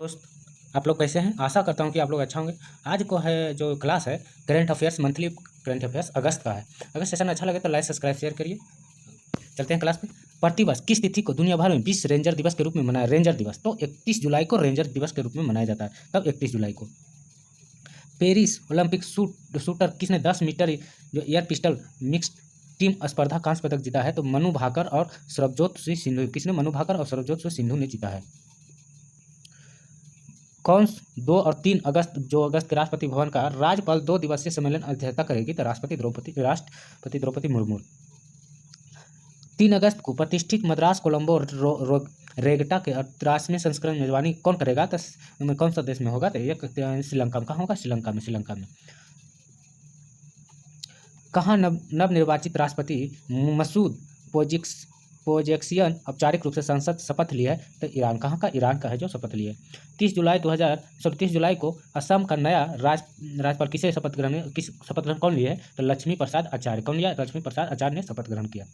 दोस्त, आप लोग कैसे हैं? आशा करता हूँ कि आप लोग अच्छा होंगे। आज को है जो क्लास है current affairs, monthly current affairs अगस्त का है। अगर सेशन अच्छा लगे तो लाइक सब्सक्राइब शेयर करिए। चलते हैं क्लास पे। प्रतिवर्ष किस तिथि को दुनिया भर में विश्व रेंजर दिवस के रूप में मनाया? रेंजर दिवस तो 31 जुलाई को रेंजर दिवस के रूप में मनाया जाता है। कब? 31 जुलाई को। पेरिस ओलंपिक शूटर किसने 10 मीटर जो एयर पिस्टल मिक्स्ड टीम स्पर्धा कांस्य पदक जीता है? तो मनु भाकर और सरबजोत सिंह सिंधु। किसने? मनु भाकर और सरबजोत सिंह सिंधु ने जीता है। कौन 2 और 3 अगस्त के राष्ट्रपति भवन का राज्यपाल 2 दिवसीय सम्मेलन अध्यक्षता करेगी? तो राष्ट्रपति द्रौपदी मुर्मू। 3 अगस्त को प्रतिष्ठित मद्रास कोलंबो रेगटा के 83वें संस्करण में मेजबानी कौन करेगा? तो कौन सा देश में होगा? तो ये श्रीलंका में। कहाँ होगा? श्रीलंका में। कहाँ नवनिर्वाचित राष्ट्रपति मसूद पोजेक्सियन औपचारिक रूप से संसद शपथ लिया है? तो ईरान। कहाँ का? ईरान का है जो शपथ लिया है। 30 जुलाई को असम का नया राज्यपाल किसे शपथ ग्रहण कौन लिया है? तो लक्ष्मी प्रसाद आचार्य। कौन लिया? लक्ष्मी प्रसाद आचार्य ने शपथ ग्रहण किया।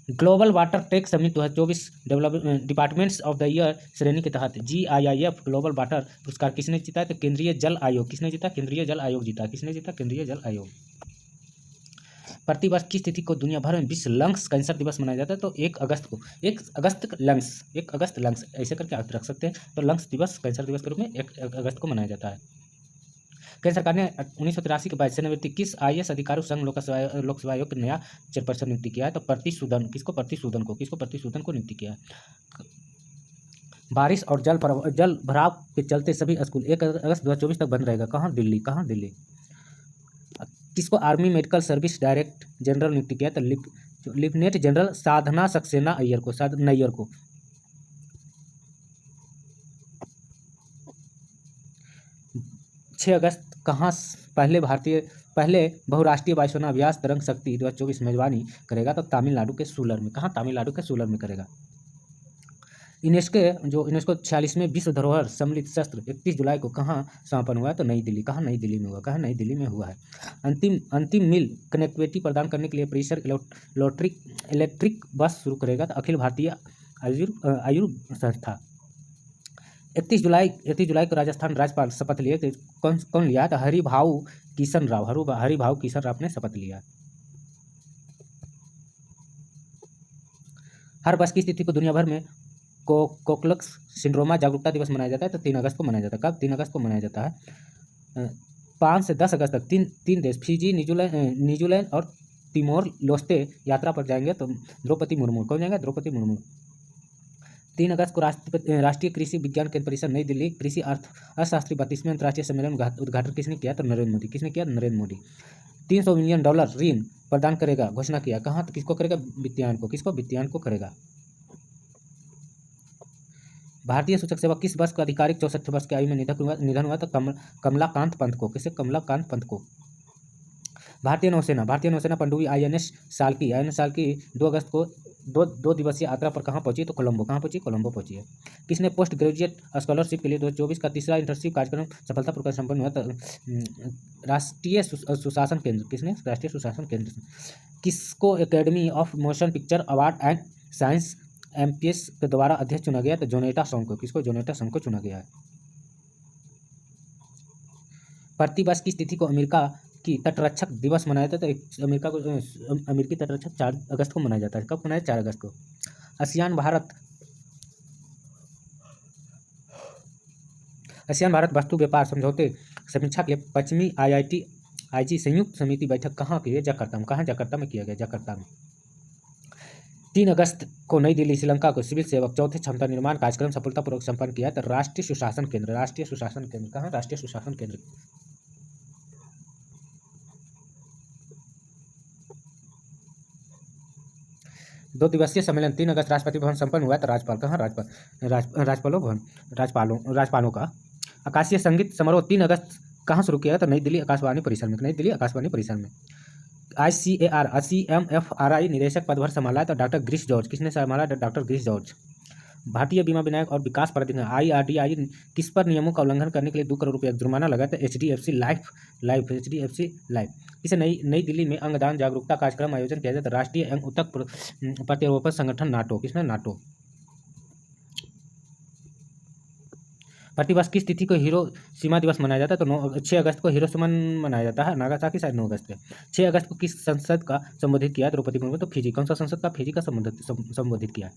Global water tech summit 2024 development departments of the year श्रेणी के तहत GIIF ग्लोबल वाटर पुरस्कार किसने जीता है? तो केंद्रीय जल आयोग। किसने जीता? केंद्रीय जल आयोग जीता। किसने जीता? केंद्रीय जल आयोग। प्रतिवर्ष किस तिथि को दुनिया भर में विश्व लंग्स कैंसर दिवस मनाया जाता है? तो 1 अगस्त को। 1 अगस्त लंग्स ऐसे करके आप रख सकते हैं। तो लंग्स दिवस कैंसर दिवस के रूप में 1 अगस्त को मनाया जाता है। केंद्र सरकार ने 1983 के बाद सेवानिवृत्ति किस IAS अधिकारी संघ लोक सेवा आयोग के नया चेयरपर्सन नियुक्ति किया है? तो प्रतिसूदन। किसको? प्रतिसूदन को नियुक्ति किया है। बारिश और जल भराव के चलते सभी स्कूल 1 अगस्त 2024 तक बंद रहेगा। कहाँ? दिल्ली। किसको army medical service director general नियुक्ति किया? तो लेफ्टिनेंट जनरल साधना सक्सेना अय्यर को। 6 अगस्त कहाँ पहले बहुराष्ट्रीय वायुसेना अभ्यास तरंग शक्ति 2024 मेजबानी करेगा? तो तमिलनाडु के सूलर में। कहाँ? तमिलनाडु के सूलर में करेगा। यूनेस्को 46वें विश्व धरोहर सम्मिलित शस्त्र 31 जुलाई को कहाँ समापन हुआ है? तो नई दिल्ली। कहाँ? नई दिल्ली में हुआ। कहाँ? नई दिल्ली में हुआ है। अंतिम मील कनेक्टिविटी प्रदान करने के लिए परिसर इलेक्ट्रिक बस शुरू करेगा? तो अखिल भारतीय आयुर्वेद संस्था। 31 जुलाई को राजस्थान राज्यपाल शपथ लिए थे। कौन लिया? तो हरिभाऊ किशन राव ने शपथ लिया। हर वर्ष किस तिथि को दुनिया भर में कोक्लक्स सिंड्रोमा जागरूकता दिवस मनाया जाता है? तो 3 अगस्त को मनाया जाता है। कब? 3 अगस्त को मनाया जाता है। 5 से 10 अगस्त तक तीन देश फिजी, न्यूजीलैंड और तिमोर लेस्टे यात्रा पर जाएंगे। तो द्रौपदी मुर्मू। कौन जाएंगे? द्रौपदी मुर्मू। 3 अगस्त को राष्ट्रीय कृषि विज्ञान केंद्र परिसर नई दिल्ली कृषि अर्थशास्त्री 32वें अंतर्राष्ट्रीय सम्मेलन का उद्घाटन किसने किया? तो नरेंद्र मोदी। किसने किया? नरेंद्र मोदी। $300 मिलियन ऋण प्रदान करेगा घोषणा किया। कहाँ? तो किसको करेगा? वित्तीयन को। किसको? वित्तीयन को करेगा। भारतीय सूचक सेवा किस वर्ष का आधिकारिक 64 वर्ष की आयु में निधन हुआ? तो कमलाकांत पंत को। किसे? कमलाकांत पंत को। भारतीय नौसेना पनडुब्बी INS साल्की 2 अगस्त को दो दिवसीय यात्रा पर कहाँ पहुंची? तो कोलंबो। कहाँ पहुंची? कोलंबो पहुंची है। किसने पोस्ट ग्रेजुएट स्कॉलरशिप के लिए 2024 का तीसरा इंटर्नशिप कार्यक्रम सफलतापूर्वक संपन्न हुआ? तो राष्ट्रीय सुशासन केंद्र। किसने? राष्ट्रीय सुशासन केंद्र। किसको academy of motion picture award and science MPS के द्वारा अध्यक्ष चुना गया? तो जोनेटा सॉन्ग को। किसको? जोनेटा सॉन्ग को चुना गया है। प्रतिवर्ष किस तिथि को अमेरिका की तटरक्षक दिवस मनाया जाता है? तो अमेरिकी तटरक्षक 4 अगस्त को मनाया जाता है। कब मनाया? 4 अगस्त को। आसियान भारत वस्तु व्यापार समझौते समीक्षा के लिए पश्चिमी IG संयुक्त समिति बैठक कहाँ की है? जकार्ता में। कहाँ? जकार्ता में किया गया। जकार्ता में। 3 अगस्त को नई दिल्ली श्रीलंका को सिविल सेवक चौथे क्षमता निर्माण कार्यक्रम सफलतापूर्वक संपन्न किया। तो राष्ट्रीय सुशासन केंद्र। कहाँ? राष्ट्रीय सुशासन केंद्र। दो दिवसीय सम्मेलन 3 अगस्त राष्ट्रपति भवन संपन्न हुआ। तो राज्यपाल। कहाँ? राज्यपालों का आकाशीय संगीत समारोह 3 अगस्त कहाँ शुरू किया? तो नई दिल्ली आकाशवाणी परिसर में। CMFRI निदेशक पदभार संभाला तो डॉक्टर गिरीश जॉर्ज। किसने संभाला? Doctor Girish George. भारतीय बीमा विनियामक और विकास प्राधिकरण IRDAI किस पर नियमों का उल्लंघन करने के लिए 2 करोड़ रुपये जुर्माना लगाया? तो HDFC लाइफ। इसे नई दिल्ली में अंगदान जागरूकता कार्यक्रम आयोजन किया जाता है। राष्ट्रीय एवं ऊतक प्रत्यारोपण संगठन नाटो। किसने? नाटो। प्रतिवर्ष किस तिथि को हिरोशिमा दिवस मनाया जाता है? तो 6 अगस्त को हिरोशिमा मनाया जाता है। नागासाकी शायद 9 अगस्त है। 6 अगस्त को किस संसद का संबोधित किया द्रौपदी मुर्मू? तो फिजी। कौन सा संसद का? फिजी का संबोधित किया है।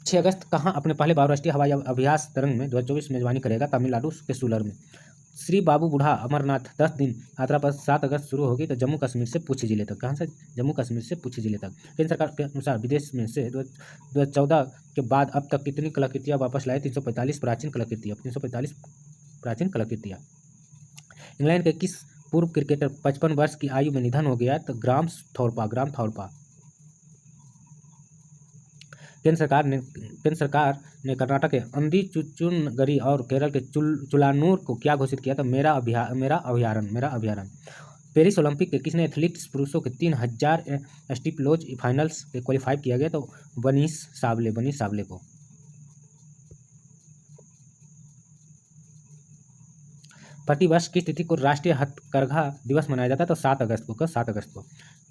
6 अगस्त कहाँ अपने पहले बहुराष्ट्रीय हवाई अभ्यास तरंग में 2024 मेजबानी करेगा? तमिलनाडु के सूलर में। श्री बाबू बूढ़ा अमरनाथ 10 दिन यात्रा पर 7 अगस्त शुरू होगी तो जम्मू कश्मीर से पुंछ जिले तक। कहाँ से? जम्मू कश्मीर से पुंछ जिले तक। केंद्र सरकार के अनुसार विदेश में से 2014 के बाद अब तक कितनी कलाकृतियाँ वापस लाए? 345 प्राचीन कलाकृतियाँ। 345 प्राचीन कलाकृतियाँ। इंग्लैंड के किस पूर्व क्रिकेटर 55 वर्ष की आयु में निधन हो गया? तो ग्राम थॉर्पा। केंद्र सरकार ने कर्नाटक के अंदीचुचुनगरी और केरल के चुलानूर को क्या घोषित किया? तो मेरा अभ्यारण्य। पेरिस ओलंपिक के किसने एथलीट्स पुरुषों के 3000 स्टीपलोज फाइनल्स के क्वालिफाई किया गया? तो बनीश साबले को। प्रतिवर्ष किस तिथि को राष्ट्रीय हथकरघा दिवस मनाया जाता है? तो 7 अगस्त को। 7 अगस्त को।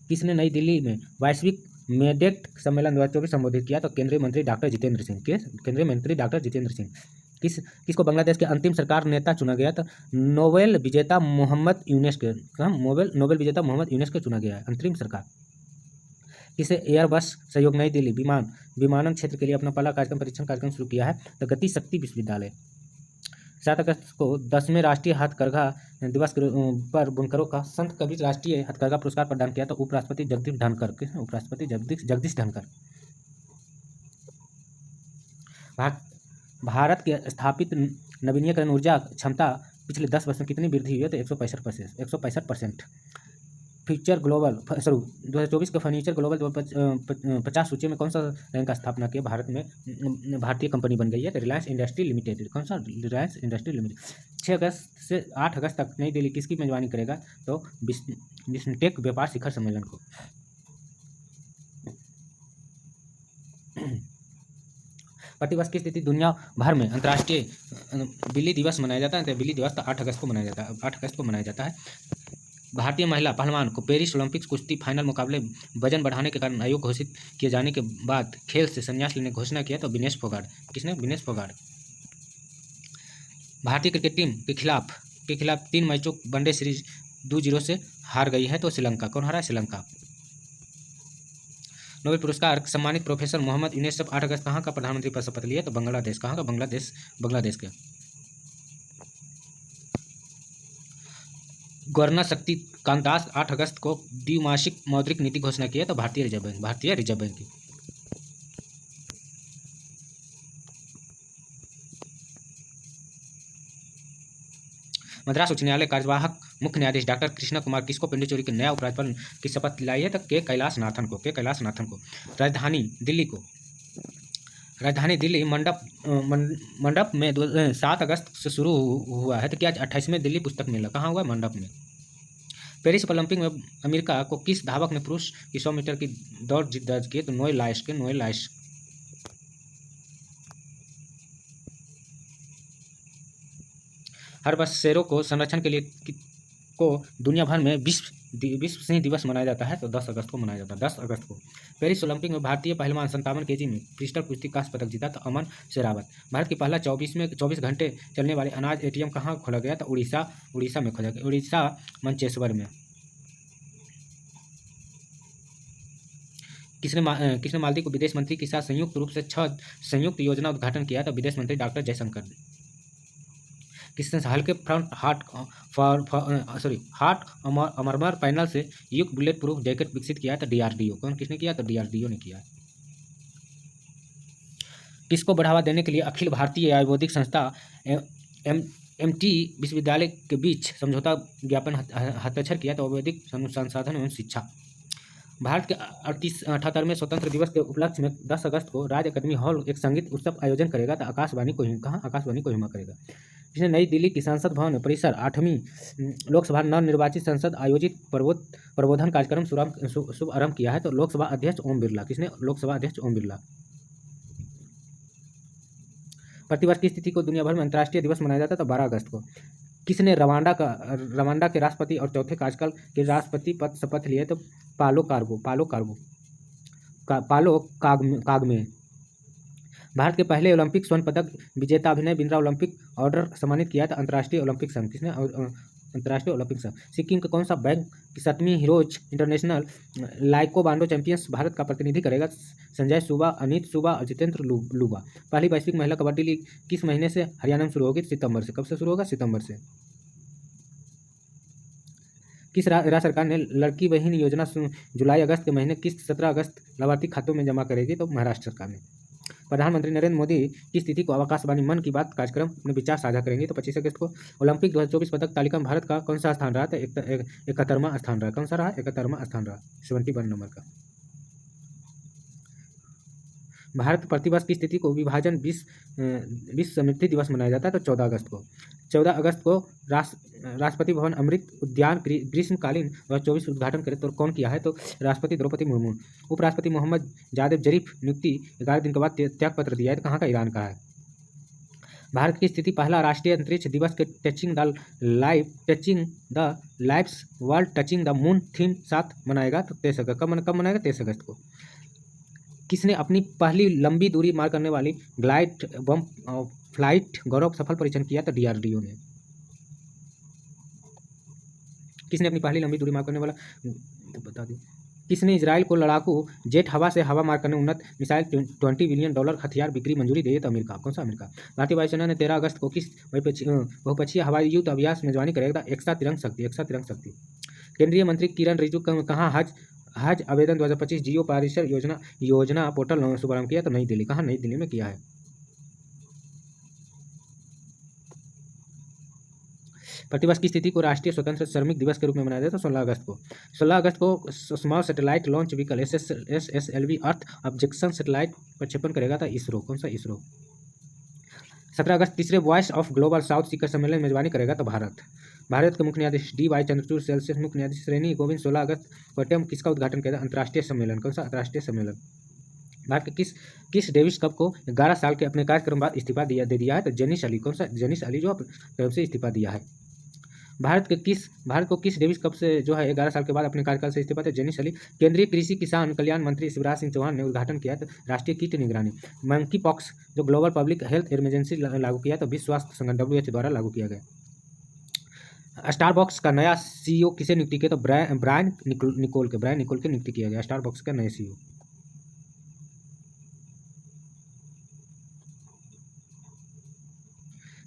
किसने नई दिल्ली में वैश्विक मेडेक्ट सम्मेलन 2024 संबोधित किया? तो केंद्रीय मंत्री डॉक्टर जितेंद्र सिंह। किसको बांग्लादेश के अंतिम सरकार नेता चुना गया? तो नोबेल विजेता मोहम्मद यूनुस को चुना गया है अंतरिम सरकार। किसे एयरबस सहयोग नई दिल्ली विमानन क्षेत्र के लिए अपना पहला परीक्षण कार्यक्रम शुरू किया है? तो गति शक्ति विश्वविद्यालय। 7 अगस्त को 10वें राष्ट्रीय हथकरघा दिवस पर बुनकरों का संत कबीर राष्ट्रीय हथकरघा पुरस्कार प्रदान किया। तो उपराष्ट्रपति जगदीश धनखड़। भारत के स्थापित नवीनीकरण ऊर्जा क्षमता पिछले 10 वर्ष में कितनी वृद्धि हुई है? तो 165%। फ्यूचर ग्लोबल 2024 के फर्नीचर ग्लोबल 50 सूची में कौन सा रैंक का स्थापना किया? भारत में भारतीय कंपनी बन गई है। तो रिलायंस इंडस्ट्री लिमिटेड। कौन सा? Reliance industry limited. 6 अगस्त से 8 अगस्त तक नई दिल्ली किसकी मेजबानी करेगा? तो बिस्मटेक व्यापार शिखर सम्मेलन को। प्रतिवर्ष किस तिथि दुनिया भर में अंतर्राष्ट्रीय बिल्ली दिवस मनाया जाता है? तो बिल्ली दिवस 8 अगस्त को मनाया जाता है। भारतीय महिला पहलवान को पेरिस ओलंपिक्स कुश्ती फाइनल मुकाबले वजन बढ़ाने के कारण आयोग घोषित किए जाने के बाद खेल से संन्यास लेने की घोषणा किया। तो विनेश फोगाट। किसने? विनेश फोगाट। भारतीय क्रिकेट टीम के खिलाफ 3 मैचों वनडे सीरीज 2-0 से हार गई है। तो श्रीलंका। कौन हारा है? श्रीलंका। नोबेल पुरस्कार सम्मानित प्रोफेसर मोहम्मद यूनुस 8 अगस्त कहाँ का प्रधानमंत्री पद शपथ लिया? तो बांग्लादेश। कहाँ का? बांग्लादेश के। गवर्नर शक्तिकांत दास 8 अगस्त को द्विमासिक मौद्रिक नीति घोषणा की है। तो भारतीय रिजर्व बैंक की। मद्रास उच्च न्यायालय कार्यवाहक मुख्य न्यायाधीश डॉक्टर कृष्णा कुमार किसको पांडिचेरी के नया उपराज्यपाल की शपथ दिलाई है? तो के कैलाशनाथन को। राजधानी दिल्ली मंडप में 7 अगस्त से शुरू हुआ है। तो क्या 28वें दिल्ली पुस्तक मेला कहाँ हुआ? मंडप में। पेरिस ओलंपिक में अमेरिका को किस धावक ने पुरुष की 100 मीटर की दौड़ दर्ज की? तो नोएल लाइस। हर वर्ष शेरों को संरक्षण के लिए को दुनिया भर में विश्व सिंह दिवस मनाया जाता है। तो 10 अगस्त को मनाया जाता है। 10 अगस्त को। पेरिस ओलंपिक में भारतीय पहलवान 57 kg में फ्रीस्टाइल कुश्ती कांस्य पदक जीता। तो अमन शेरावत। भारत की पहला 24 घंटे चलने वाले अनाज ATM कहाँ खोला गया? तो उड़ीसा में खोला गया। उड़ीसा मंचेश्वर में। किसने मालदीव को विदेश मंत्री के साथ संयुक्त रूप से 6 संयुक्त योजना उद्घाटन किया? तो विदेश मंत्री डॉक्टर जयशंकर। किसने हल्के फ्रंट हार्ट अमरमर पैनल से युक्त बुलेट प्रूफ जैकेट विकसित किया है? तो DRDO। कौन? किसने किया? तो DRDO ने किया। किसको बढ़ावा देने के लिए अखिल भारतीय आयुर्वेदिक संस्था MT विश्वविद्यालय के बीच समझौता ज्ञापन हस्ताक्षर किया? तो आयुर्वेदिक संसाधन एवं शिक्षा। भारत के 78वें स्वतंत्र दिवस के उपलक्ष्य में 10 अगस्त को राज्य अकादमी हॉल एक संगीत उत्सव आयोजन करेगा। तो आकाशवाणी कोहिमा करेगा। जिसने नई दिल्ली की संसद भवन परिसर 8वीं लोकसभा नवनिर्वाचित संसद आयोजित प्रबोधन कार्यक्रम शुभारंभ किया है? तो लोकसभा अध्यक्ष ओम बिरला। किसने? लोकसभा अध्यक्ष ओम बिरला। प्रतिवर्ष किस तिथि को दुनिया भर में अंतर्राष्ट्रीय दिवस मनाया जाता है? तो 12 अगस्त को। किसने रवांडा के राष्ट्रपति और चौथे कार्यकाल के राष्ट्रपति पद शपथ लिए? तो पालो कागमे। भारत के पहले ओलंपिक स्वर्ण पदक विजेता अभिनव बिंद्रा ओलंपिक ऑर्डर सम्मानित किया था अंतर्राष्ट्रीय ओलंपिक संघ। किसने? अंतर्राष्ट्रीय ओलंपिक संघ। सिक्किम का कौन सा बैंक की 7वीं हीरोज इंटरनेशनल लाइकोबांडो चैंपियंस भारत का प्रतिनिधि करेगा? संजय सुबा, अनीत सुबा और जितेंद्र लूबा। पहली वैश्विक महिला कबड्डी लीग किस महीने से हरियाणा में शुरू होगी? सितंबर से। कब से शुरू होगा? सितंबर से। किस राज्य सरकार ने लड़की बहन योजना जुलाई अगस्त के महीने किस्त 17 अगस्त लाभार्थी खातों में जमा करेगी? तो महाराष्ट्र सरकार ने। प्रधानमंत्री नरेंद्र मोदी किस तिथि को आकाशवाणी मन की बात कार्यक्रम में विचार साझा करेंगे? तो 25 अगस्त को। ओलंपिक 2024 पदक तालिका में भारत का कौन सा स्थान रहा? तो 71वां स्थान रहा। कौन सा रहा? 71वां स्थान रहा, 71 नंबर का। भारत प्रतिवर्ष की स्थिति को विभाजन विश्व समृद्धि दिवस मनाया जाता है? तो 14 अगस्त को। 14 अगस्त को राष्ट्रपति भवन अमृत उद्यान ग्रीष्मकालीन 2024 उद्घाटन करे तो कौन किया है? तो राष्ट्रपति द्रौपदी मुर्मू। उपराष्ट्रपति मोहम्मद जावेद जरीफ नियुक्ति 11 दिन के बाद त्यागपत्र दिया है, तो कहाँ का? ईरान का है। भारत की स्थिति पहला राष्ट्रीय अंतरिक्ष दिवस के touching the life's world touching the moon theme साथ मनाएगा? तो 23 अगस्त। कब मनाएगा? 23 अगस्त को। किसने अपनी पहली लंबी दूरी मार करने वाली ग्लाइड बम फ्लाइट गौरव सफल परीक्षण किया? तो DRDO ने। किसने अपनी पहली लंबी दूरी मार करने वाला बता दी। किसने इजराइल को लड़ाकू जेट हवा से हवा मार करने उन्नत मिसाइल $20 बिलियन हथियार बिक्री मंजूरी दी? तो अमेरिका। कौन सा? अमेरिका। भारतीय वायुसेना ने 13 अगस्त को किस बहुपक्षीय हवाई युद्ध अभ्यास मेजबानी करेगा? एक्सा तिरंग शक्ति। केंद्रीय मंत्री किरण रिजिजू कहाँ हज आवेदन 2025 जियो परिसर योजना पोर्टल शुभारंभ किया? तो नई दिल्ली। कहाँ? नई दिल्ली में किया है। प्रतिवर्ष की स्थिति को राष्ट्रीय स्वतंत्र श्रमिक दिवस के रूप में मनाया जाता है? तो 16 अगस्त को। 16 अगस्त को small satellite launch vehicle SSLV अर्थ ऑब्जेक्शन सैटेलाइट प्रक्षेपण करेगा? था इसरो। कौन सा? इसरो। 17 अगस्त तीसरे वॉइस ऑफ ग्लोबल साउथ शिखर सम्मेलन में मेजबानी करेगा? तो भारत के मुख्य न्यायाधीश DY चंद्रचूड़ सेल्सियस मुख्य न्यायाधीश श्रेणी गोविंद 16 अगस्त पटेम किसका उद्घाटन किया? अंतर्राष्ट्रीय सम्मेलन। कौन सा? अंतर्राष्ट्रीय सम्मेलन। भारत के किस डेविस कप को 11 साल के अपने कार्यक्रम बाद इस्तीफा दे दिया है? तो जेनिस अली। कौन सा? जेनिस अली जो तरफ से इस्तीफा दिया है। भारत को किस डेविस कप से जो है 11 साल के बाद अपने कार्यकाल से इस्तीफा? तो जेनिस अली। केंद्रीय कृषि किसान कल्याण मंत्री शिवराज सिंह चौहान ने उद्घाटन किया तो राष्ट्रीय कीट निगरानी। मंकी पॉक्स जो ग्लोबल पब्लिक हेल्थ इमरजेंसी लागू किया तो विश्व स्वास्थ्य संगठन WHO द्वारा लागू किया गया। स्टारबक्स का नया CEO किसे नियुक्ति किया? तो ब्रायन निकोल के नियुक्ति किया गया स्टारबक्स का नए CEO।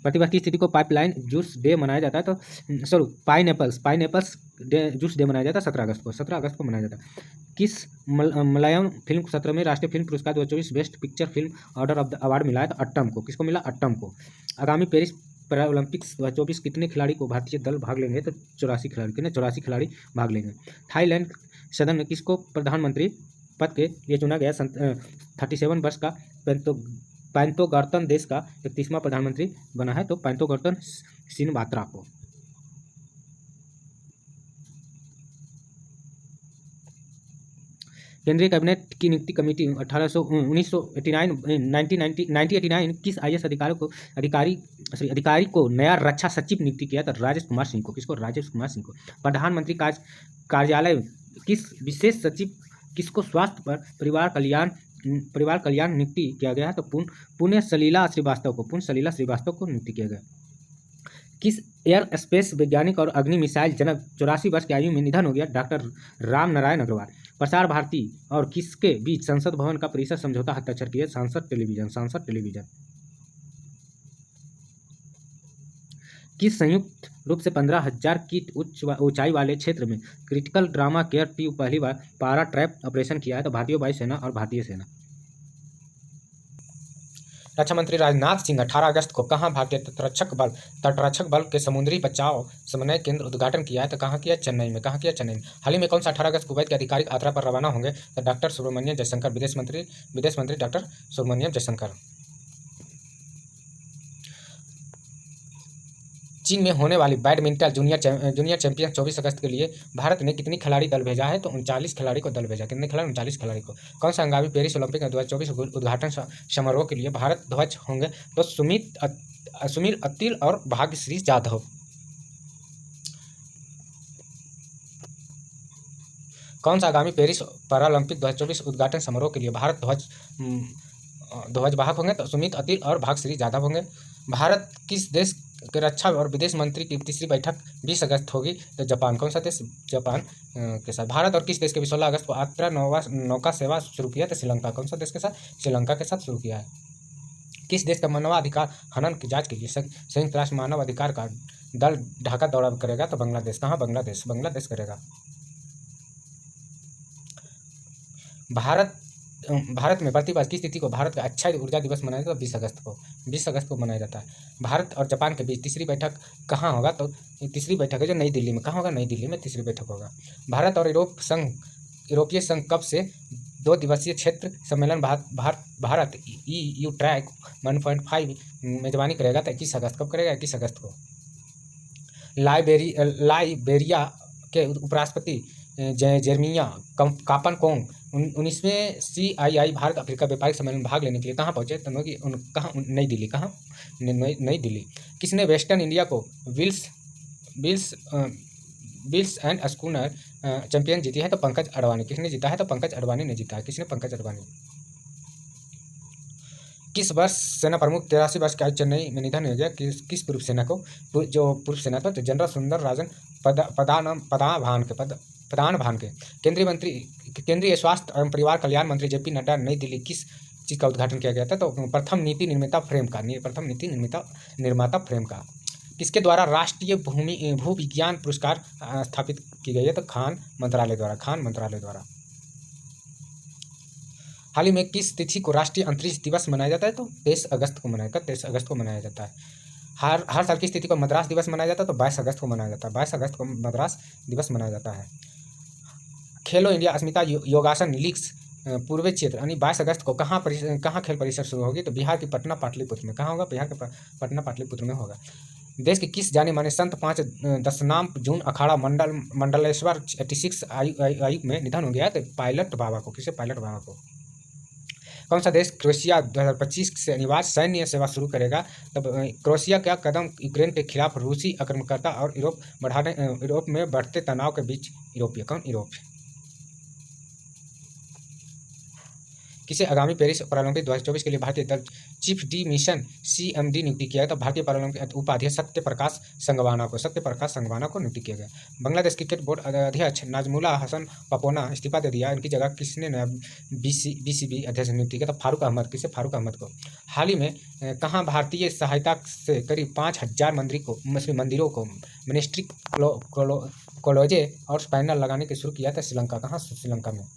प्रतिवर्ष की स्थिति को पाइपलाइन जूस डे मनाया जाता है? तो पाइनएप्पल्स जूस डे मनाया जाता है 17 अगस्त को मनाया जाता है। किस मलयालम फिल्म सत्र में राष्ट्रीय फिल्म पुरस्कार 2024 best picture film order of the award मिला है? तो अट्टम को। किसको मिला? अट्टम को। आगामी पेरिस पैरा ओलंपिक्स 2024 कितने खिलाड़ी को भारतीय दल भाग लेंगे? तो 84 खिलाड़ी। कितने? 84 खिलाड़ी भाग लेंगे। थाईलैंड सदन में किसको प्रधानमंत्री पद के लिए चुना गया? 37 वर्ष का पैंतोगर्तन देश का 31वां प्रधानमंत्री बना है? तो पैंतोगर्तन सिनवात्रा को। केंद्रीय कैबिनेट की नियुक्ति कमेटी 1989 किस IAS अधिकारी को नया रक्षा सचिव नियुक्ति किया? तो राजेश कुमार सिंह को। किसको? राजेश कुमार सिंह को। प्रधानमंत्री कार्यालय किस विशेष सचिव किसको स्वास्थ्य पर परिवार कल्याण नियुक्ति किया गया है? तो पुण्य सलीला श्रीवास्तव को नियुक्ति किया गया। किस एयर स्पेस वैज्ञानिक और अग्नि मिसाइल जनक 84 वर्ष की आयु में निधन हो गया? डॉक्टर राम नारायण अग्रवाल। प्रसार भारती और किसके बीच संसद भवन का परिसर समझौता हस्ताक्षर किया? सांसद टेलीविजन। किस संयुक्त रूप से 15,000 फीट ऊंचाई वाले क्षेत्र में क्रिटिकल ड्रामा केयर ट्यूब पहली बार पारा ट्रैप ऑपरेशन किया है? तो भारतीय वायुसेना और भारतीय सेना। रक्षा मंत्री राजनाथ सिंह 18 अगस्त को कहाँ भारतीय तटरक्षक बल के समुद्री बचाव समन्वय केंद्र उद्घाटन किया है? तो कहाँ किया? चेन्नई में। कहाँ किया? चेन्नई में। हाल ही में कौन सा 18 अगस्त कुवैत के आधिकारिक यात्रा पर रवाना होंगे? तो डॉक्टर सुब्रमण्यम जयशंकर। विदेश मंत्री डॉक्टर सुब्रमण्यम जयशंकर। चीन में होने वाली बैडमिंटन जूनियर चैंपियन 24 अगस्त के लिए भारत ने कितनी खिलाड़ी दल भेजा है? तो 39 खिलाड़ी को दल भेजा। कितने खिलाड़ी? 39 खिलाड़ी को। कौन सा आगामी पेरिस ओलंपिक 2024 उद्घाटन समारोह के लिए भारत ध्वज होंगे? तो सुमित अतिल और भाग्यश्री जाधव। कौन सा आगामी पेरिस पैरालंपिक 2024 उद्घाटन समारोह के लिए भारत ध्वज ध्वजवाहक होंगे तो सुमित, अतिल और भागश्री यादव होंगे। भारत किस देश के रक्षा और विदेश मंत्री की तीसरी बैठक 20 अगस्त होगी? तो जापान। कौन सा देश? जापान के साथ। भारत और किस देश के भी 16 अगस्त को यात्रा नौका सेवा शुरू किया? तो श्रीलंका। कौन सा देश के साथ? श्रीलंका के साथ शुरू किया है। किस देश का मानवाधिकार हनन की जांच के लिए संयुक्त राष्ट्र मानव अधिकार का दल ढाका दौरा करेगा? तो बांग्लादेश। कहाँ? बांग्लादेश। बांग्लादेश करेगा। भारत में प्रतिवर्ष किस तिथि को भारत का अक्षय ऊर्जा दिवस मनाया जाता है? 20 अगस्त को। 20 अगस्त को मनाया जाता है। भारत और जापान के बीच तीसरी बैठक कहाँ होगा? तो तीसरी बैठक है जो नई दिल्ली में। कहाँ होगा? नई दिल्ली में तीसरी बैठक होगा। भारत और यूरोपीय संघ कब से 2 दिवसीय क्षेत्र सम्मेलन भारत EU ट्रैक 1.5 मेजबानी करेगा? तो 21 अगस्त। कब करेगा? 21 अगस्त को। लाइबेरिया के उपराष्ट्रपति जेरमिया कापन-कोंग 19वें CII भारत अफ्रीका व्यापारिक सम्मेलन में भाग लेने के लिए कहाँ पहुँचे? तो कहाँ? नई दिल्ली। कहाँ? नई दिल्ली। किसने वेस्टर्न इंडिया को विल्स एंड स्कूनर चैंपियन जीती है? तो पंकज अडवाणी। किसने जीता है? तो पंकज अडवाणी ने जीता है। किसने? पंकज अडवाणी। किस वर्ष सेना प्रमुख 83 वर्ष की आयु चेन्नई में निधन हो गया? किस पूर्व सेना को? जो पूर्व सेना था जनरल सुंदर राजन पदान के। केंद्रीय स्वास्थ्य एवं परिवार कल्याण मंत्री JP नड्डा नई दिल्ली किस चीज़ का उद्घाटन किया गया था? तो प्रथम नीति निर्माता फ्रेम का। किसके द्वारा राष्ट्रीय भूविज्ञान पुरस्कार स्थापित की गई है? तो खान मंत्रालय द्वारा। हाल ही में किस तिथि को राष्ट्रीय अंतरिक्ष दिवस मनाया जाता है? तो 23 अगस्त को मनाया जाता है। हर साल किस तिथि को मद्रास दिवस मनाया जाता है? तो 22 अगस्त को मनाया जाता है। 22 अगस्त को मद्रास दिवस मनाया जाता है। खेलो इंडिया अस्मिता योगासन लीग्स पूर्वी क्षेत्र यानी 22 अगस्त को कहाँ खेल परिसर शुरू होगी? तो बिहार के पटना पाटलिपुत्र में। कहाँ होगा? बिहार के पटना पाटलिपुत्र में होगा। देश के किस जाने माने संत 5 दशनाम जून अखाड़ा मंडलेश्वर 86 आयु में निधन हो गया? तो पायलट बाबा को। किसे? पायलट बाबा को। कौन सा देश क्रोएशिया 2025 से अनिवार्य सैन्य सेवा शुरू करेगा? तब क्रोएशिया का कदम यूक्रेन के खिलाफ रूसी आक्रमणकर्ता और यूरोप में बढ़ते तनाव के बीच यूरोप किसे आगामी पेरिस पैरालंपिक 2024 के लिए भारतीय दल चीफ डी मिशन CMD नियुक्ति किया है? तो भारतीय पैरालंपिक उपाध्यक्ष सत्यप्रकाश संगवाना को नियुक्ति किया गया। बांग्लादेश क्रिकेट बोर्ड अध्यक्ष नाजमुला हसन पपोना इस्तीफा दे दिया। इनकी जगह किसने नया BCB अध्यक्ष नियुक्ति किया? तो फारूक अहमद। किसे? फारूक अहमद को। हाल ही में कहाँ भारतीय सहायता से करीब 5000 मंदिरों को मिनिस्ट्री कॉलेजे और पैनल लगाने के शुरू किया था? श्रीलंका। कहाँ? श्रीलंका में।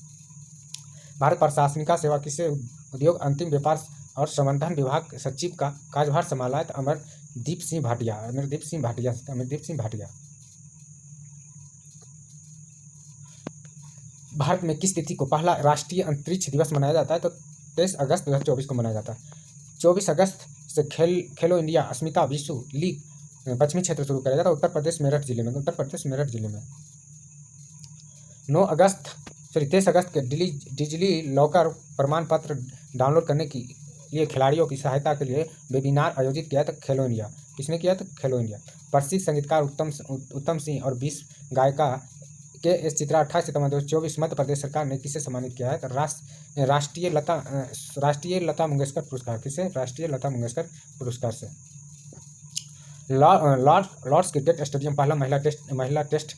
भारत प्रशासनिक सेवा किसे उद्योग अंतिम व्यापार और संवर्धन विभाग सचिव का कार्यभार संभाला है? तो अमरदीप सिंह भाटिया। भारत में किस तिथि को पहला राष्ट्रीय अंतरिक्ष दिवस मनाया जाता है? तो 23 अगस्त 2024 को मनाया जाता है। 24 अगस्त से खेलो इंडिया अस्मिता विश्व लीग पश्चिमी क्षेत्र शुरू करेगा? तो उत्तर प्रदेश मेरठ जिले में। 23 अगस्त के डिजिटली लॉकर प्रमाण पत्र डाउनलोड करने के लिए खिलाड़ियों की सहायता के लिए वेबिनार आयोजित किया था? खेलो इंडिया। किसने किया? तो खेलो इंडिया। प्रसिद्ध संगीतकार उत्तम सिंह और 20 गायिका के चित्रा 28 सितंबर 2024 मध्य प्रदेश सरकार ने किसे सम्मानित किया है? तो राष्ट्रीय लता मंगेशकर पुरस्कार। किसे? राष्ट्रीय लता मंगेशकर पुरस्कार से। लॉर्ड्स क्रिकेट स्टेडियम पहला महिला टेस्ट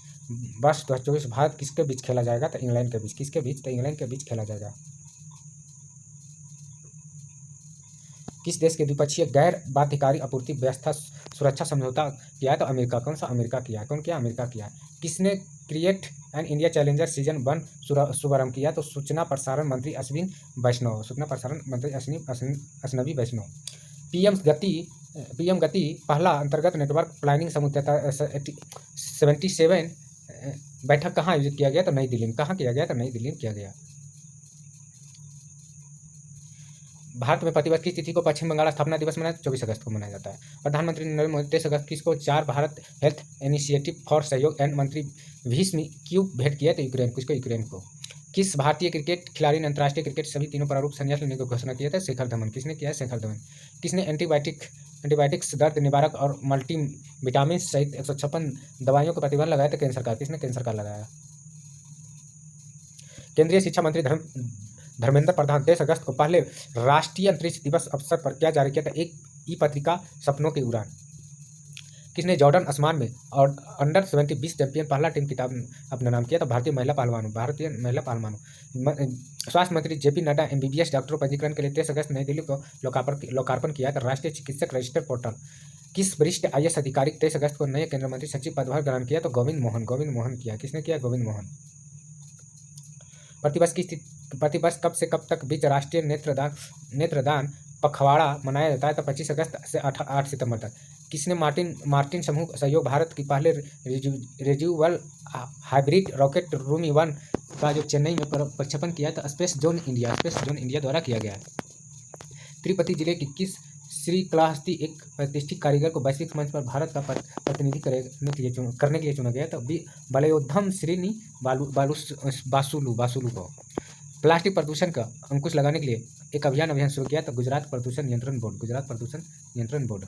वर्ष 2024 भारत किसके बीच खेला जाएगा? तो इंग्लैंड के बीच। किसके बीच? तो इंग्लैंड के बीच खेला जाएगा। किस देश के द्विपक्षीय गैर बाध्यकारी आपूर्ति व्यवस्था सुरक्षा समझौता किया है? तो अमेरिका। कौन सा? अमेरिका किया है। कौन किया? अमेरिका किया। किसने create an India challenger season 1 शुभारंभ किया? तो सूचना प्रसारण मंत्री अश्विनी वैष्णव। PM गति पहला अंतर्गत नेटवर्क प्लानिंग समूह 77 बैठक कहाँ आयोजित किया गया? तो नई दिल्ली में। कहाँ किया गया? तो नई दिल्ली में किया गया। भारत में प्रतिवर्ष किस तिथि को पश्चिम बंगाल स्थापना दिवस मनाया? 24 अगस्त को मनाया जाता है। प्रधानमंत्री नरेंद्र मोदी 23 अगस्त किसको 4 भारत हेल्थ इनिशिएटिव फॉर सहयोग एंड मंत्री भीष्म क्यों भेंट किया? तो यूक्रेन। किसको? यूक्रेन को। किस भारतीय क्रिकेट खिलाड़ी ने अंतर्राष्ट्रीय क्रिकेट सभी तीनों प्रारूप संन्यास लेने की घोषणा किया था? शेखर धवन। किसने किया? शेखर धवन। किसने एंटीबायोटिक्स दर्द निवारक और मल्टीविटामिन सहित 156 दवाइयों को प्रतिबंध लगाया? तो केंद्र सरकार। किसने? केंद्र सरकार लगाया। केंद्रीय शिक्षा मंत्री धर्मेंद्र प्रधान 23 अगस्त को पहले राष्ट्रीय अंतरिक्ष दिवस अवसर पर क्या जारी किया था? एक ई पत्रिका सपनों की उड़ान। किसने जॉर्डन आसमान में और अंडर 70 20 चैंपियन पहला टीम खिताब अपना नाम किया? तो भारतीय महिला पहलवानों। स्वास्थ्य मंत्री जेपी नड्डा एमबीबीएस डॉक्टरों पंजीकरण के लिए 23 अगस्त नई दिल्ली को लोकार्पण किया था राष्ट्रीय चिकित्सक रजिस्टर पोर्टल। किस वरिष्ठ आईएएस अधिकारी 23 अगस्त को नए केंद्रीय मंत्री सचिव पदभार ग्रहण किया? तो गोविंद मोहन किया। किसने किया? गोविंद मोहन। प्रतिवर्ष कब से कब तक बीच राष्ट्रीय नेत्रदान पखवाड़ा मनाया जाता है? तो 25 अगस्त से 8 सितंबर तक। किसने मार्टिन समूह सहयोग भारत की पहले रिज्यूवल हाइब्रिड रॉकेट रूमी-1 का जो चेन्नई में प्रक्षेपण किया था? स्पेस जोन इंडिया द्वारा किया गया है। तिरुपति जिले की किस श्रीकाళहस्ती एक प्रतिष्ठित कारीगर को वैश्विक मंच पर भारत का प्रतिनिधि करने के लिए चुना गया? तो बलयोद्धम श्रीनी बासुलू को। प्लास्टिक प्रदूषण का अंकुश लगाने के लिए एक अभियान शुरू किया? तो गुजरात प्रदूषण नियंत्रण बोर्ड।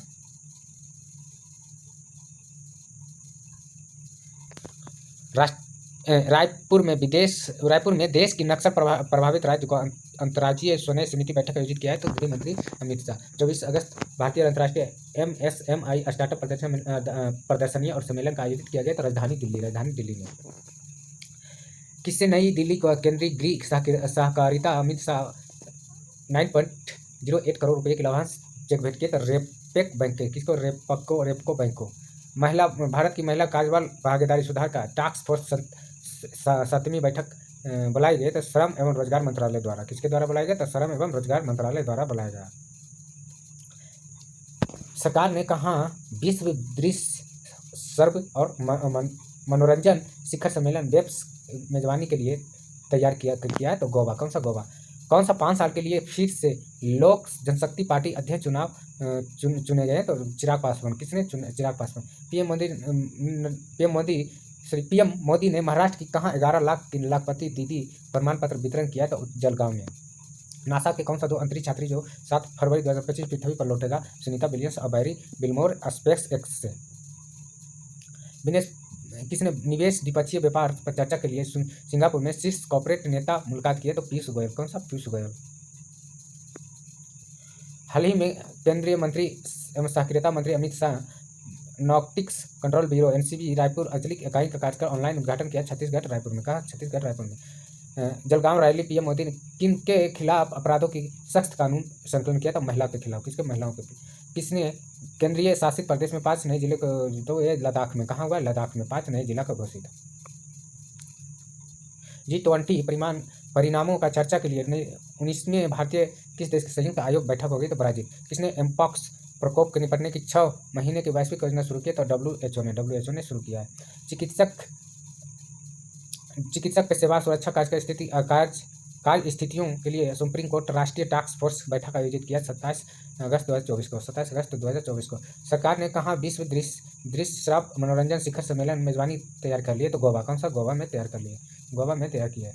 रायपुर में देश की नक्सल प्रभावित राज्य को अंतर्राज्यीय स्वयं समिति बैठक आयोजित किया है? तो गृह मंत्री अमित शाह। 24 अगस्त भारतीय अंतर्राष्ट्रीय MSMI स्टार्टअप प्रदर्शनी और सम्मेलन का आयोजित किया गया? तो राजधानी दिल्ली में। किससे नई दिल्ली को केंद्रीय गृह सहकारिता अमित शाह 9.08 करोड़ रुपये के लाभांश चेक भेंट किए? तो रेपको बैंक को। भारत की महिला कार्यबल भागीदारी सुधार का टास्क फोर्स 7वीं बैठक बुलाई गई? तो श्रम एवं रोजगार मंत्रालय द्वारा। किसके द्वारा बुलाया गया? तो श्रम एवं रोजगार मंत्रालय द्वारा बुलाया गया। सरकार ने कहाँ विश्व दृश्य सर्व और मनोरंजन शिखर सम्मेलन वेब्स मेजबानी के लिए तैयार किया है? तो गोवा। कौन सा 5 साल के लिए फिर से लोक जनशक्ति पार्टी अध्यक्ष चुने गए? तो चिराग पासवान। किसने चुने? चिराग पासवान। पीएम मोदी ने महाराष्ट्र की कहाँ 11 लाख की लाखपति दीदी प्रमाण पत्र वितरण किया? तो जलगांव में। नासा के कौन सा 2 अंतरिक्ष यात्री जो 7 फरवरी 2025 पृथ्वी पर लौटेगा? सुनीता विलियम्स और बैरी विल्मोर स्पेस एक्स से। किसने निवेश द्विपक्षीय व्यापार पर चर्चा के लिए सिंगापुर में शीर्ष कॉर्पोरेट नेता मुलाकात किए? तो पीयूष गोयल। कौन सा? पीयूष गोयल। हाल ही में केंद्रीय मंत्री एवं सहकारिता मंत्री Amit Shah narcotics control bureau NCB Raipur आंचलिक इकाई का कार्यक्रम ऑनलाइन उद्घाटन किया छत्तीसगढ़ रायपुर में। कहा? छत्तीसगढ़ रायपुर में। जलगांव रैली पीएम मोदी ने किन के खिलाफ अपराधों की सख्त कानून संकलन किया? था महिला के खिलाफ। किसके? महिलाओं के। किसने केंद्रीय शासित प्रदेश में 5 नए जिले को? तो ये लद्दाख में। कहाँ हुआ? लद्दाख में 5 नए जिला का घोषित। G20 परिणामों का चर्चा के लिए 19वें भारतीय किस देश के संयुक्त आयोग बैठक हो गई? तो ब्राजील। किसने एमपॉक्स प्रकोप के निपटने की 6 महीने की वैश्विक योजना शुरू की? तो WHO ने शुरू किया है। चिकित्सक पेशेवर सुरक्षा कार्य स्थितियों के लिए सुप्रीम कोर्ट राष्ट्रीय टास्क फोर्स बैठक आयोजित किया 27 अगस्त 2024 को। सरकार ने कहाँ विश्व दृश्य श्रव्य मनोरंजन शिखर सम्मेलन मेजबानी तैयार कर लिए? तो गोवा। कौन सा? गोवा में तैयार किया है।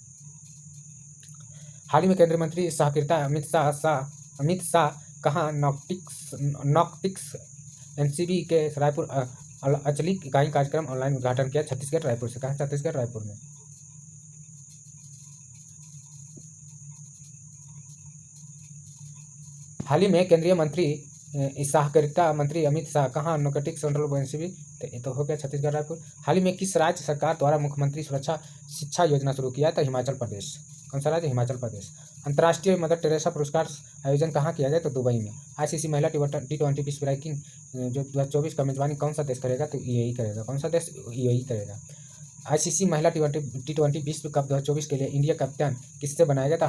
हाल ही में केंद्रीय मंत्री सहकारिता अमित शाह कहाँ नॉर्कोटिक्स NCB के रायपुर आंचलिक इकाई कार्यक्रम ऑनलाइन उद्घाटन किया? छत्तीसगढ़ रायपुर से। कहा? छत्तीसगढ़ रायपुर में। हाल ही में केंद्रीय मंत्री सहकारिता मंत्री अमित शाह कहाँ नॉर्कोटिक्स कंट्रोल ब्यूरो NCB तो हो गया छत्तीसगढ़ रायपुर। हाल ही में किस राज्य सरकार द्वारा मुख्यमंत्री सुरक्षा शिक्षा योजना शुरू किया? था हिमाचल प्रदेश। कौन सा राज्य? हिमाचल प्रदेश। अंतर्राष्ट्रीय मदर टेरेसा पुरस्कार आयोजन कहाँ किया गया? तो दुबई में। ICC महिला T20 विश्व रैंकिंग जो 2024 का मेजबानी कौन सा देश करेगा? तो UAE करेगा। कौन सा देश? UAE करेगा। ICC महिला T20 विश्व कप 2024 के लिए इंडिया कप्तान किससे बनाया गया था?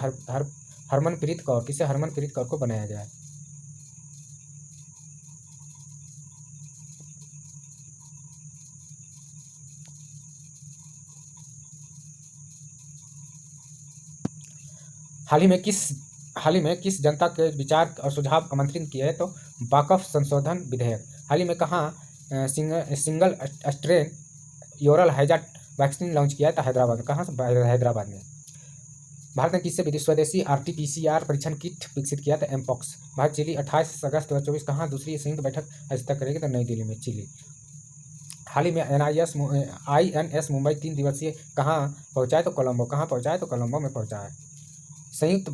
हरमनप्रीत कौर। किससे? हरमनप्रीत कौर को बनाया गया है। हाल ही में किस जनता के विचार और सुझाव आमंत्रित किए? तो वाकफ संशोधन विधेयक। हाल ही में कहाँ single strain oral hazard vaccine launch किया था? हैदराबाद। कहाँ से? हैदराबाद में। भारत ने किससे स्वदेशी RT-PCR परीक्षण किट विकसित किया था? एमपॉक्स। भारत चिली 28 अगस्त 2024 कहाँ दूसरी संयुक्त बैठक आयोजित करेगी? तो नई दिल्ली में, चिली। हाल ही में INS मुंबई 3 दिवसीय कहाँ पहुँचा है? तो कोलंबो। कहाँ पहुँचा है? तो कोलंबो में पहुँचा है। संयुक्त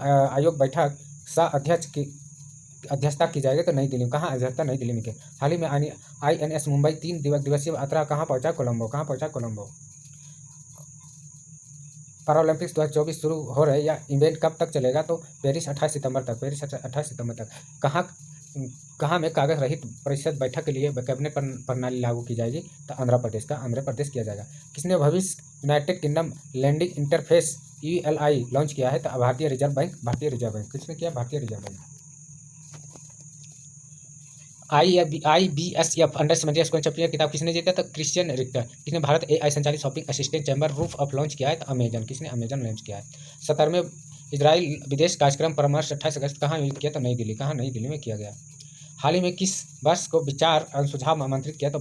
आयोग बैठक सह अध्यक्ष की अध्यक्षता की जाएगी तो नई दिल्ली में। कहाँ अध्यक्षता? नई दिल्ली में की। हाल ही में INS मुंबई 3 दिवसीय यात्रा कहाँ पहुंचा? कोलंबो। कहाँ पहुंचा? कोलंबो। पैरालंपिक्स 2024 शुरू हो रहे या इवेंट कब तक चलेगा? तो पेरिस 28 सितंबर तक। पेरिस 28 सितंबर तक। कहाँ में कागज रहित परिषद बैठक के लिए कैबिनेट प्रणाली लागू की जाएगी? तो आंध्र प्रदेश किया जाएगा। किसने भविष्य United Kingdom landing interface ULI launch किया है? तो भारतीय रिजर्व बैंक। किसने किया? भारतीय Reserve Bank. IBSF under 17 school champion किताब किसने जीता? तो क्रिश्चियन रिक्टर। किसने भारत AI संचालित shopping assistant chamber roof of launch किया है? तो अमेजन। किसने? अमेजन लॉन्च किया है। 17वें इजराइल विदेश कार्यक्रम परामर्श 28 अगस्त कहाँ आयोजित किया? तो नई दिल्ली। कहाँ? नई दिल्ली में किया गया। हाल ही में किस वर्ष को विचार और सुझाव आमंत्रित किया? तो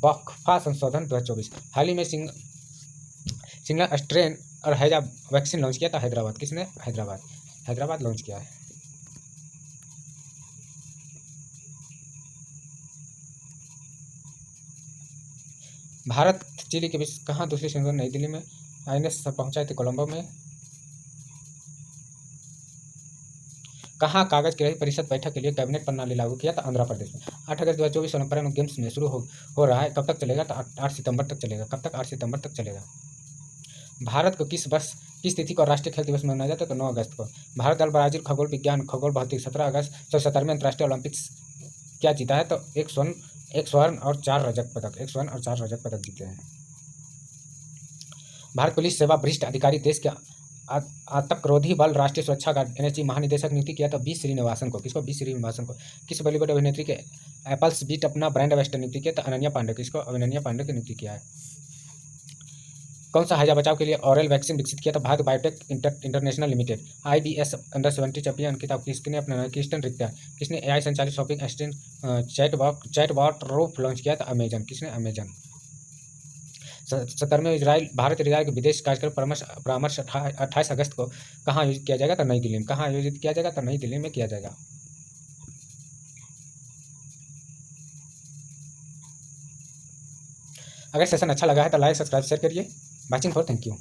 वक्फा संशोधन 2024। हाल ही में सिंगल स्ट्रेन और हैजा वैक्सीन लॉन्च किया था हैदराबाद। किसने? हैदराबाद लॉन्च किया है। भारत चिली के बीच कहाँ दूसरी श्रृंखला? नई दिल्ली में। INS पहुंचाए थे कोलंबो में। कहाँ कागज की रहित परिषद बैठक के लिए कैबिनेट प्रणाली लागू किया? तो आंध्र प्रदेश में। 8 अगस्त 2024 ओलंपिक गेम्स में शुरू हो रहा है। कब तक चलेगा? तो 8 सितंबर तक चलेगा। कब तक? 8 सितंबर तक चलेगा। भारत को किस तिथि को राष्ट्रीय खेल दिवस मनाया जाता है? तो 9 अगस्त को। भारत दल ब्राजील खगोल विज्ञान खगोल भौतिक 17वें अंतर्राष्ट्रीय ओलंपिक्स क्या जीता है? तो एक स्वर्ण और 4 रजत पदक जीते हैं। भारत पुलिस सेवा वरिष्ठ अधिकारी देश के आतंकरोधी बल राष्ट्रीय सुरक्षा गार्ड NSG महानिदेशक नियुक्ति किया तो बी श्रीनिवासन को। किसको? बी श्रीनिवासन को। किस बॉलीवुड अभिनेत्री के एप्पल्स बीट अपना ब्रांड एम्बेसडर नियुक्ति किया? तो अनन्या पांडे। किसको? अनन्या पांडे की नियुक्ति किया है। कौन सा हैजा बचाव के लिए ऑरल वैक्सीन विकसित किया? तो Bharat biotech international limited. IBS under 17 champion किताब किसने अपना? Christian Richter. किसने AI संचालित shopping assistant chatbot roof launch किया? तो अमेजन। किसने? अमेजन। 17वें इजराइल भारत इजराइल के विदेश कार्यक्रम परामर्श 28 अगस्त को कहाँ आयोजित किया जाएगा? तो नई दिल्ली में। कहाँ आयोजित किया जाएगा? तो नई दिल्ली में किया जाएगा। अगर सेशन अच्छा लगा है तो लाइक सब्सक्राइब शेयर करिए। Watching for thank you.